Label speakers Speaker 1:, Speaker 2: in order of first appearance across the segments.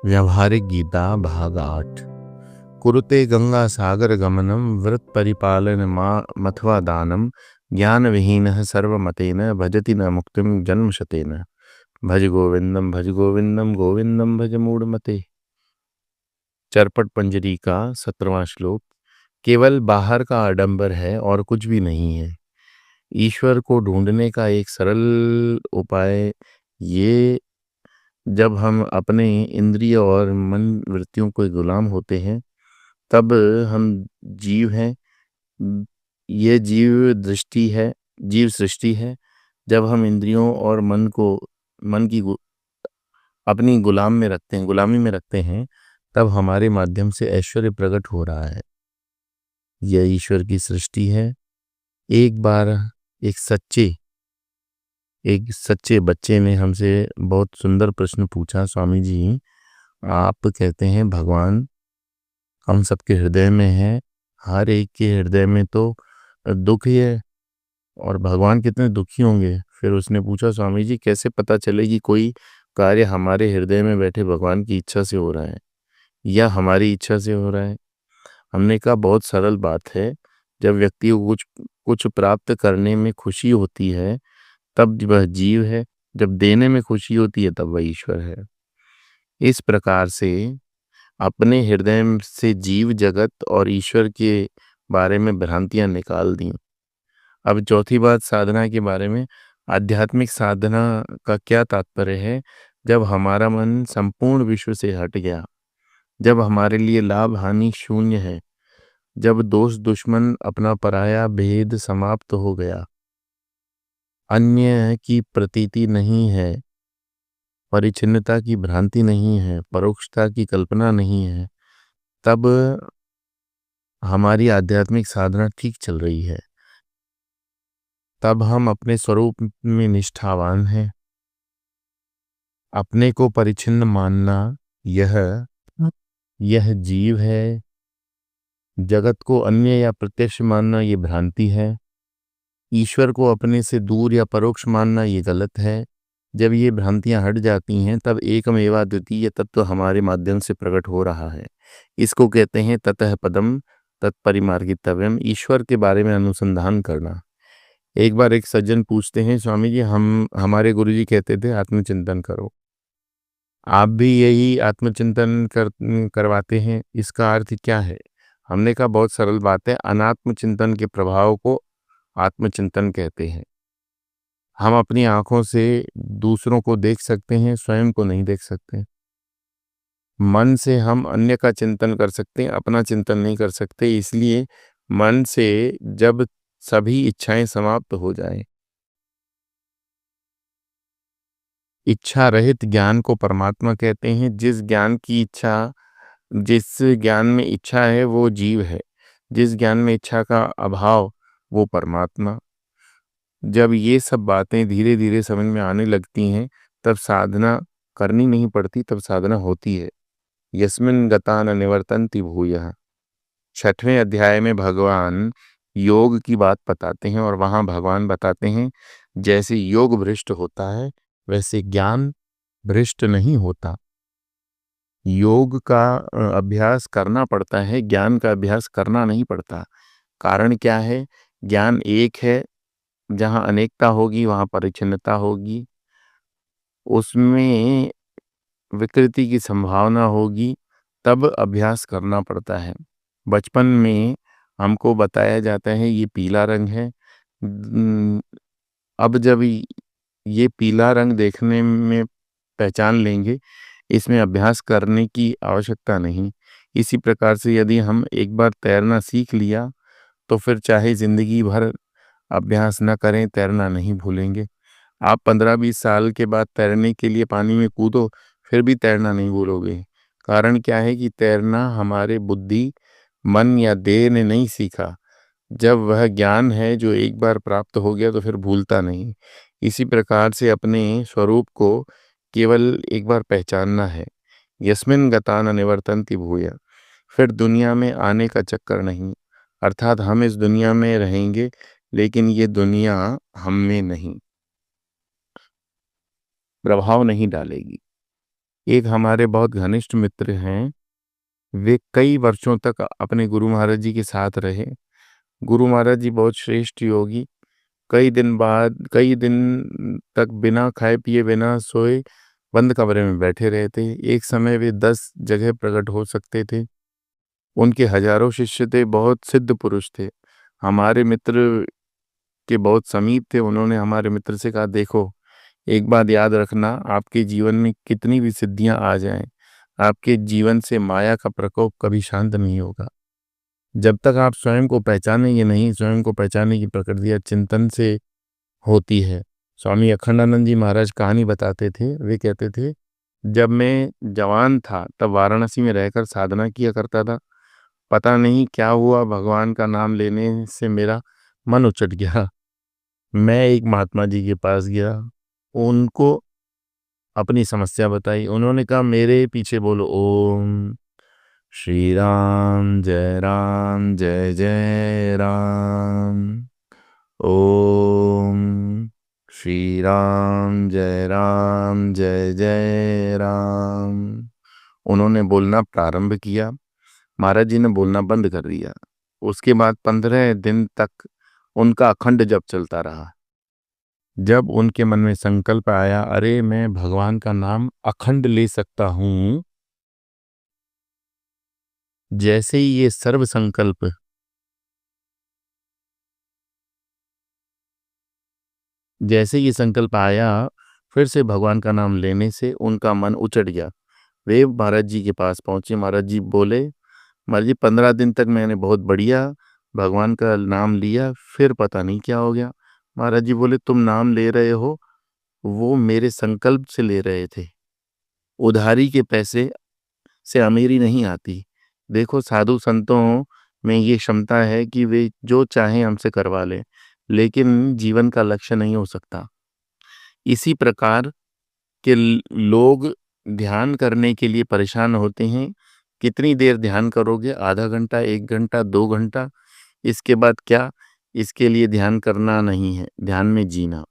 Speaker 1: व्यावहारिक गीता भाग 8। कुरुते गंगा सागर गमनम व्रत परिपालन मथवा दानम ज्ञान विहीनः सर्वमतेन भजति न मुक्तिम जन्म शतेन। भज गोविंदम गोविंदम भज मूढ़मते। चरपट पंजरी का 17वां श्लोक। केवल बाहर का आडंबर है और कुछ भी नहीं है। ईश्वर को ढूंढने का एक सरल उपाय ये, जब हम अपने इंद्रिय और मन वृत्तियों के गुलाम होते हैं तब हम जीव हैं। ये जीव सृष्टि है। जब हम इंद्रियों और मन की अपनी गुलामी में रखते हैं तब हमारे माध्यम से ऐश्वर्य प्रकट हो रहा है। यह ईश्वर की सृष्टि है। एक बार एक सच्चे बच्चे ने हमसे बहुत सुंदर प्रश्न पूछा, स्वामी जी आप कहते हैं भगवान हम सबके हृदय में है, हर एक के हृदय में तो दुख ही है और भगवान कितने दुखी होंगे। फिर उसने पूछा, स्वामी जी कैसे पता चले कि कोई कार्य हमारे हृदय में बैठे भगवान की इच्छा से हो रहा है या हमारी इच्छा से हो रहा है। हमने कहा बहुत सरल बात है। जब व्यक्ति को कुछ कुछ प्राप्त करने में खुशी होती है तब वह जीव है, जब देने में खुशी होती है तब वह ईश्वर है। इस प्रकार से अपने हृदय से जीव जगत और ईश्वर के बारे में भ्रांतियां निकाल दी। अब चौथी बात साधना के बारे में। आध्यात्मिक साधना का क्या तात्पर्य है? जब हमारा मन संपूर्ण विश्व से हट गया, जब हमारे लिए लाभ हानि शून्य है, जब दोस्त दुश्मन अपना पराया भेद समाप्त हो गया, अन्य की प्रतीति नहीं है, परिचिन्नता की भ्रांति नहीं है, परोक्षता की कल्पना नहीं है, तब हमारी आध्यात्मिक साधना ठीक चल रही है। तब हम अपने स्वरूप में निष्ठावान हैं। अपने को परिचिन्न मानना यह जीव है। जगत को अन्य या प्रत्यक्ष मानना ये भ्रांति है। ईश्वर को अपने से दूर या परोक्ष मानना ये गलत है। जब ये भ्रांतियां हट जाती हैं तब एकमेवा द्वितीय तत्व हमारे माध्यम से प्रकट हो रहा है। इसको कहते हैं ततः पदम तत्परिमार्गितव्यम, ईश्वर के बारे में अनुसंधान करना। एक बार एक सज्जन पूछते हैं, स्वामी जी हमारे गुरुजी कहते थे आत्मचिंतन करो, आप भी यही आत्मचिंतन करवाते हैं, इसका अर्थ क्या है? हमने कहा बहुत सरल बात है। अनात्म चिंतन के प्रभाव को आत्मचिंतन कहते हैं। हम अपनी आंखों से दूसरों को देख सकते हैं, स्वयं को नहीं देख सकते। मन से हम अन्य का चिंतन कर सकते हैं, अपना चिंतन नहीं कर सकते। इसलिए मन से जब सभी इच्छाएं समाप्त हो जाएं, इच्छा रहित ज्ञान को परमात्मा कहते हैं। जिस ज्ञान में इच्छा है वो जीव है, जिस ज्ञान में इच्छा का अभाव वो परमात्मा। जब ये सब बातें धीरे धीरे समझ में आने लगती हैं तब साधना करनी नहीं पड़ती, तब साधना होती है। यस्मिन् गता न निवर्तन्ति भूयः। 6वें अध्याय में भगवान योग की बात बताते हैं और वहां भगवान बताते हैं जैसे योग भ्रष्ट होता है वैसे ज्ञान भ्रष्ट नहीं होता। योग का अभ्यास करना पड़ता है, ज्ञान का अभ्यास करना नहीं पड़ता। कारण क्या है? ज्ञान एक है, जहाँ अनेकता होगी वहाँ परिच्छिन्नता होगी, उसमें विकृति की संभावना होगी, तब अभ्यास करना पड़ता है। बचपन में हमको बताया जाता है ये पीला रंग है। अब जब ये पीला रंग देखने में पहचान लेंगे, इसमें अभ्यास करने की आवश्यकता नहीं। इसी प्रकार से यदि हम एक बार तैरना सीख लिया तो फिर चाहे जिंदगी भर अभ्यास न करें, तैरना नहीं भूलेंगे। आप 15-20 साल के बाद तैरने के लिए पानी में कूदो, फिर भी तैरना नहीं भूलोगे। कारण क्या है कि तैरना हमारे बुद्धि, मन या देह ने नहीं सीखा। जब वह ज्ञान है जो एक बार प्राप्त हो गया तो फिर भूलता नहीं। इसी प्रकार से अपने स्वरूप को केवल एक बार पहचानना है। यस्मिन् गता न निवर्तन्ति भूयः। फिर दुनिया में आने का चक्कर नहीं, अर्थात हम इस दुनिया में रहेंगे लेकिन ये दुनिया हम में नहीं प्रभाव नहीं डालेगी। एक हमारे बहुत घनिष्ठ मित्र हैं, वे कई वर्षों तक अपने गुरु महाराज जी के साथ रहे। गुरु महाराज जी बहुत श्रेष्ठ योगी, कई दिन तक बिना खाए पिए, बिना सोए बंद कमरे में बैठे रहते। एक समय वे 10 जगह प्रकट हो सकते थे। उनके हजारों शिष्य थे, बहुत सिद्ध पुरुष थे। हमारे मित्र के बहुत समीप थे। उन्होंने हमारे मित्र से कहा, देखो, एक बात याद रखना, आपके जीवन में कितनी भी सिद्धियां आ जाएं, आपके जीवन से माया का प्रकोप कभी शांत नहीं होगा। जब तक आप स्वयं को पहचानेंगे नहीं, स्वयं को पहचानने की प्रक्रिया चिंतन से होती है। स्वामी अखंडानंद जी महाराज कहानी बताते थे। वे कहते थे, जब मैं जवान था तब वाराणसी में रहकर साधना किया करता था। पता नहीं क्या हुआ, भगवान का नाम लेने से मेरा मन उचट गया। मैं एक महात्मा जी के पास गया, उनको अपनी समस्या बताई। उन्होंने कहा, मेरे पीछे बोलो, ओम राम जय जय राम। ओम राम जय जय राम। उन्होंने बोलना प्रारंभ किया, महाराज जी ने बोलना बंद कर दिया। उसके बाद 15 दिन तक उनका अखंड जप चलता रहा। जब उनके मन में संकल्प आया, अरे मैं भगवान का नाम अखंड ले सकता हूं, जैसे ही ये सर्व संकल्प, जैसे ये संकल्प आया, फिर से भगवान का नाम लेने से उनका मन उचट गया। वे महाराज जी के पास पहुंचे। महाराज जी बोले, महाराज जी, 15 दिन तक मैंने बहुत बढ़िया भगवान का नाम लिया, फिर पता नहीं क्या हो गया। महाराज जी बोले, तुम नाम ले रहे हो, वो मेरे संकल्प से ले रहे थे। उधारी के पैसे से अमीरी नहीं आती। देखो, साधु संतों में ये क्षमता है कि वे जो चाहें हमसे करवा लें, लेकिन जीवन का लक्ष्य नहीं हो सकता। इसी प्रकार के लोग ध्यान करने के लिए परेशान होते हैं। कितनी देर ध्यान करोगे? आधा घंटा, 1 घंटा, 2 घंटा, इसके बाद क्या? इसके लिए ध्यान करना नहीं है, ध्यान में जीना।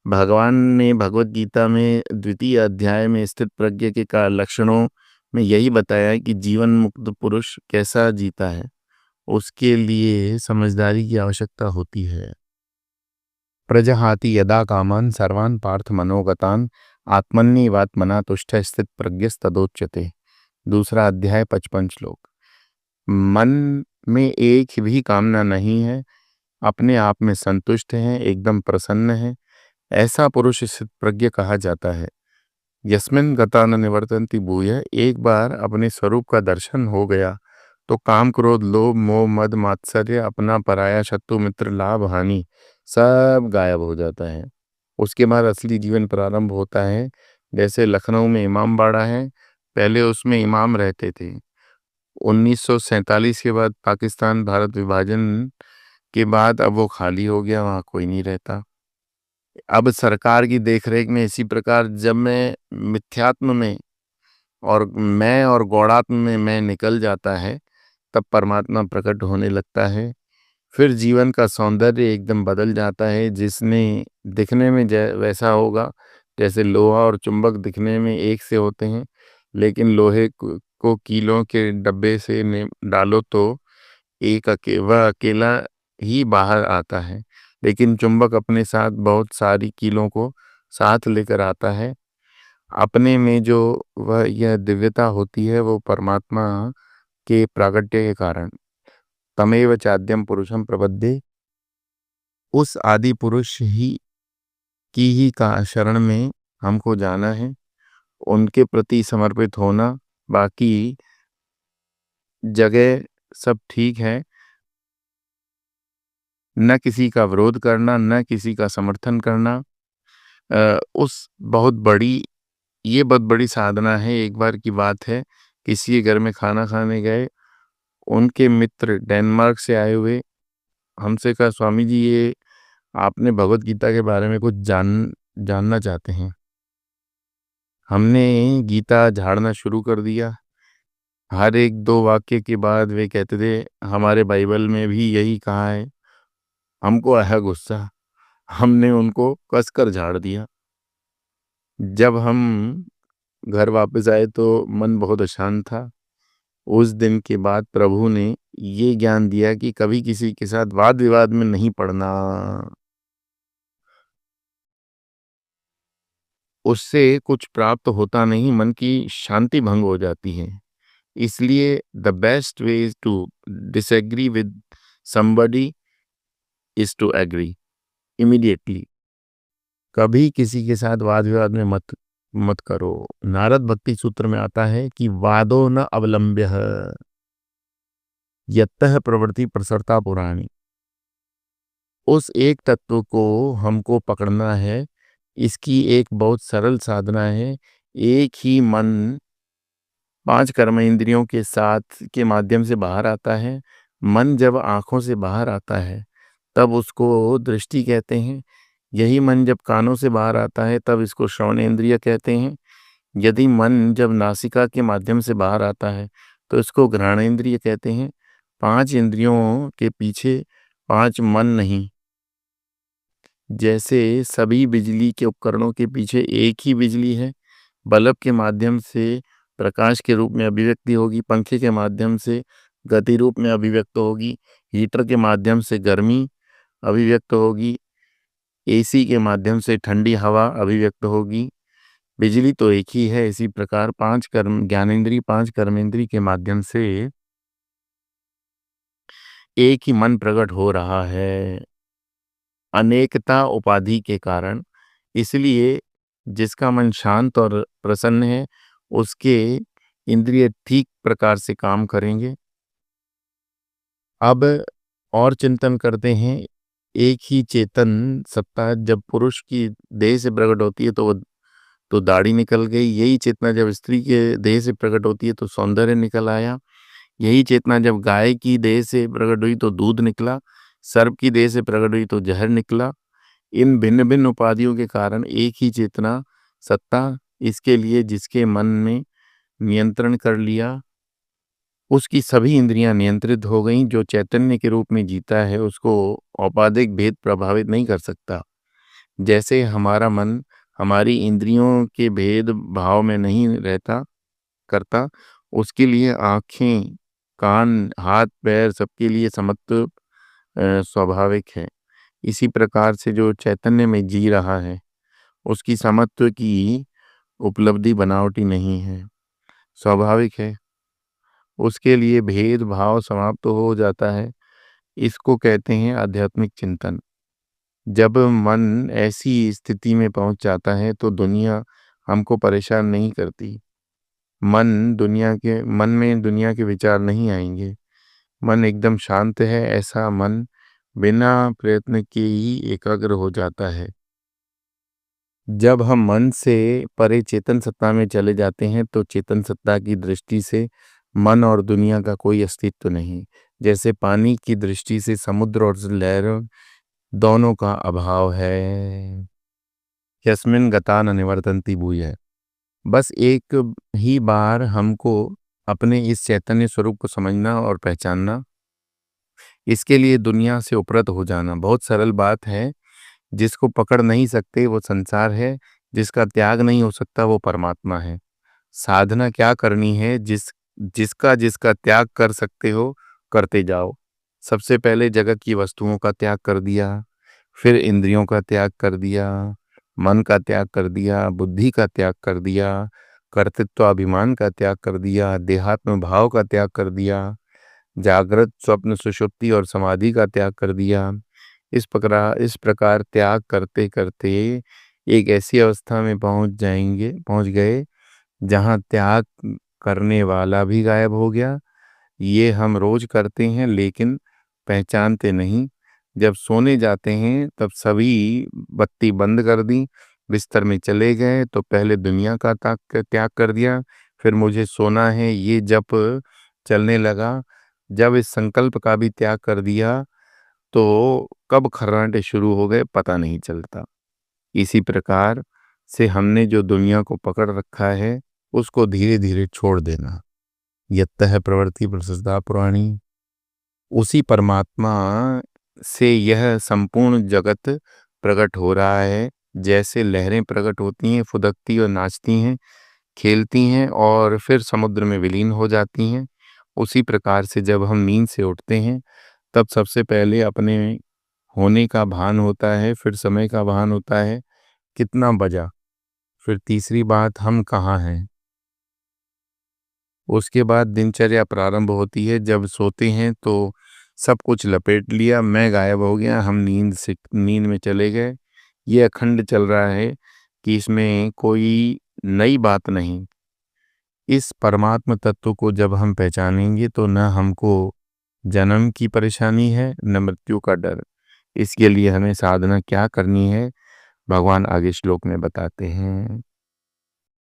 Speaker 1: भगवान ने भगवत गीता में द्वितीय अध्याय में स्थित प्रज्ञ के लक्षणों में यही बताया है कि जीवन मुक्त पुरुष कैसा जीता है। उसके लिए समझदारी की आवश्यकता होती है। प्रजहाति यदा कामान सर्वान पार्थ मनोगतान आत्मन्येवात्मना तुष्ट स्थित प्रज्ञस्तदोच्यते। दूसरा अध्याय 55 श्लोक। मन में एक भी कामना नहीं है, अपने आप में संतुष्ट है, एकदम प्रसन्न है, ऐसा पुरुष स्थित प्रज्ञ कहा जाता है। यस्मिन् गता न निवर्तन्ति भूयः। एक बार अपने स्वरूप का दर्शन हो गया तो काम, क्रोध, लोभ, मोह, मद, मात्सर्य, अपना, पराया, शत्रु, मित्र, लाभ, हानि सब गायब हो जाता है। उसके बाद असली जीवन प्रारंभ होता है। जैसे लखनऊ में इमाम बाड़ा है, पहले उसमें इमाम रहते थे। 1947 के बाद पाकिस्तान भारत विभाजन के बाद अब वो खाली हो गया, वहाँ कोई नहीं रहता। अब सरकार की देखरेख में इसी प्रकार जब मैं मिथ्यात्म में और मैं और गौड़ात्म में मैं निकल जाता है, तब परमात्मा प्रकट होने लगता है। फिर जीवन का सौंदर्य एकदम बदल जाता है। जिसने दिखने में वैसा होगा, जैसे लोहा और चुंबक दिखने में एक से होते हैं, लेकिन लोहे को कीलों के डब्बे से डालो तो वह अकेला ही बाहर आता है, लेकिन चुंबक अपने साथ बहुत सारी कीलों को साथ लेकर आता है। अपने में जो वह यह दिव्यता होती है, वो परमात्मा के प्रागट्य के कारण। तमेव चाद्यम पुरुषम प्रपद्ये। उस आदि पुरुष ही की ही का शरण में हमको जाना है, उनके प्रति समर्पित होना। बाकी जगह सब ठीक है, न किसी का विरोध करना, न किसी का समर्थन करना। उस बहुत बड़ी ये बहुत बड़ी साधना है। एक बार की बात है, किसी के घर में खाना खाने गए, उनके मित्र डेनमार्क से आए हुए हमसे कहा, स्वामी जी, ये आपने भगवत गीता के बारे में कुछ जानना चाहते हैं। हमने गीता झाड़ना शुरू कर दिया। हर एक 2 वाक्य के बाद वे कहते थे, हमारे बाइबल में भी यही कहा है। हमको आया गुस्सा, हमने उनको कसकर झाड़ दिया। जब हम घर वापस आए तो मन बहुत अशांत था। उस दिन के बाद प्रभु ने ये ज्ञान दिया कि कभी किसी के साथ वाद विवाद में नहीं पड़ना, उससे कुछ प्राप्त होता नहीं, मन की शांति भंग हो जाती है। इसलिए the best way is to disagree with somebody is to agree immediately. कभी किसी के साथ वाद विवाद में मत मत करो। नारद भक्ति सूत्र में आता है कि वादो न अवलंब्य यत्तः प्रवृत्ति प्रसरता पुराणी। उस एक तत्व को हमको पकड़ना है। इसकी एक बहुत सरल साधना है। एक ही मन 5 कर्म इंद्रियों के साथ के माध्यम से बाहर आता है। मन जब आंखों से बाहर आता है तब उसको दृष्टि कहते हैं। यही मन जब कानों से बाहर आता है तब इसको श्रवण इंद्रिय कहते हैं। यदि मन जब नासिका के माध्यम से बाहर आता है तो इसको घ्राण इंद्रिय कहते हैं। 5 इंद्रियों के पीछे 5 मन नहीं। जैसे सभी बिजली के उपकरणों के पीछे एक ही बिजली है। बल्ब के माध्यम से प्रकाश के रूप में अभिव्यक्ति होगी, पंखे के माध्यम से गति रूप में अभिव्यक्त होगी, हीटर के माध्यम से गर्मी अभिव्यक्त होगी, एसी के माध्यम से ठंडी हवा अभिव्यक्त होगी। बिजली तो एक ही है। इसी प्रकार 5 कर्म ज्ञानेंद्रिय 5 कर्मेंद्रिय के माध्यम से एक ही मन प्रकट हो रहा है, अनेकता उपाधि के कारण। इसलिए जिसका मन शांत और प्रसन्न है उसके इंद्रिय ठीक प्रकार से काम करेंगे। अब और चिंतन करते हैं। एक ही चेतन सत्ता जब पुरुष की देह से प्रकट होती है तो दाढ़ी निकल गई। यही चेतना जब स्त्री के देह से प्रकट होती है तो सौंदर्य निकल आया। यही चेतना जब गाय की देह से प्रकट हुई तो दूध निकला। सर्प की देह से प्रकट हुई तो जहर निकला। इन भिन्न भिन्न उपाधियों के कारण एक ही चेतना सत्ता, इसके लिए जिसके मन में नियंत्रण कर लिया उसकी सभी इंद्रियां नियंत्रित हो गईं। जो चैतन्य के रूप में जीता है उसको औपाधिक भेद प्रभावित नहीं कर सकता। जैसे हमारा मन हमारी इंद्रियों के भेद भाव में नहीं रहता करता, उसके लिए आँखें, कान, हाथ, पैर सबके लिए समत्व स्वाभाविक है। इसी प्रकार से जो चैतन्य में जी रहा है उसकी समत्व की उपलब्धि बनावटी नहीं है, स्वाभाविक है। उसके लिए भेद भाव समाप्त हो जाता है। इसको कहते हैं आध्यात्मिक चिंतन। जब मन ऐसी स्थिति में पहुंच जाता है तो दुनिया हमको परेशान नहीं करती। मन में दुनिया के विचार नहीं आएंगे। मन एकदम शांत है। ऐसा मन बिना प्रयत्न के ही एकाग्र हो जाता है। जब हम मन से परे चेतन सत्ता में चले जाते हैं तो चेतन सत्ता की दृष्टि से मन और दुनिया का कोई अस्तित्व नहीं। जैसे पानी की दृष्टि से समुद्र और लहरों दोनों का अभाव है। यस्मिन गता न निवर्तन्ति भूयः। बस एक ही बार हमको अपने इस चैतन्य स्वरूप को समझना और पहचानना, इसके लिए दुनिया से उपरत हो जाना बहुत सरल बात है। जिसको पकड़ नहीं सकते वो संसार है, जिसका त्याग नहीं हो सकता वो परमात्मा है। साधना क्या करनी है? जिसका जिसका त्याग कर सकते हो करते जाओ। सबसे पहले जगत की वस्तुओं का त्याग कर दिया, फिर इंद्रियों का त्याग कर दिया, मन का त्याग कर दिया, बुद्धि का त्याग कर दिया, कर्तृत्व अभिमान का त्याग कर दिया, देहात्म भाव का त्याग कर दिया, जागृत स्वप्न सुषुप्ति और समाधि का त्याग कर दिया। इस प्रकार त्याग करते करते एक ऐसी अवस्था में पहुंच गए जहां त्याग करने वाला भी गायब हो गया। ये हम रोज करते हैं लेकिन पहचानते नहीं। जब सोने जाते हैं तब सभी बत्ती बंद कर दी, बिस्तर में चले गए तो पहले दुनिया का त्याग कर दिया, फिर मुझे सोना है ये जप चलने लगा। जब इस संकल्प का भी त्याग कर दिया तो कब खर्राटे शुरू हो गए पता नहीं चलता। इसी प्रकार से हमने जो दुनिया को पकड़ रखा है उसको धीरे धीरे छोड़ देना। यत्तः प्रवृत्ति प्रसृता पुराणी। उसी परमात्मा से यह संपूर्ण जगत प्रकट हो रहा है। जैसे लहरें प्रकट होती हैं, फुदकती और नाचती हैं, खेलती हैं और फिर समुद्र में विलीन हो जाती हैं। उसी प्रकार से जब हम नींद से उठते हैं, तब सबसे पहले अपने होने का भान होता है, फिर समय का भान होता है, कितना बजा, फिर तीसरी बात हम कहाँ हैं। उसके बाद दिनचर्या प्रारंभ होती है। जब सोते हैं तो सब कुछ लपेट लिया, मैं गायब हो गया, हम नींद में चले गए। ये अखंड चल रहा है कि इसमें कोई नई बात नहीं। इस परमात्म तत्व को जब हम पहचानेंगे तो न हमको जन्म की परेशानी है, न मृत्यु का डर। इसके लिए हमें साधना क्या करनी है, भगवान आगे श्लोक में बताते हैं।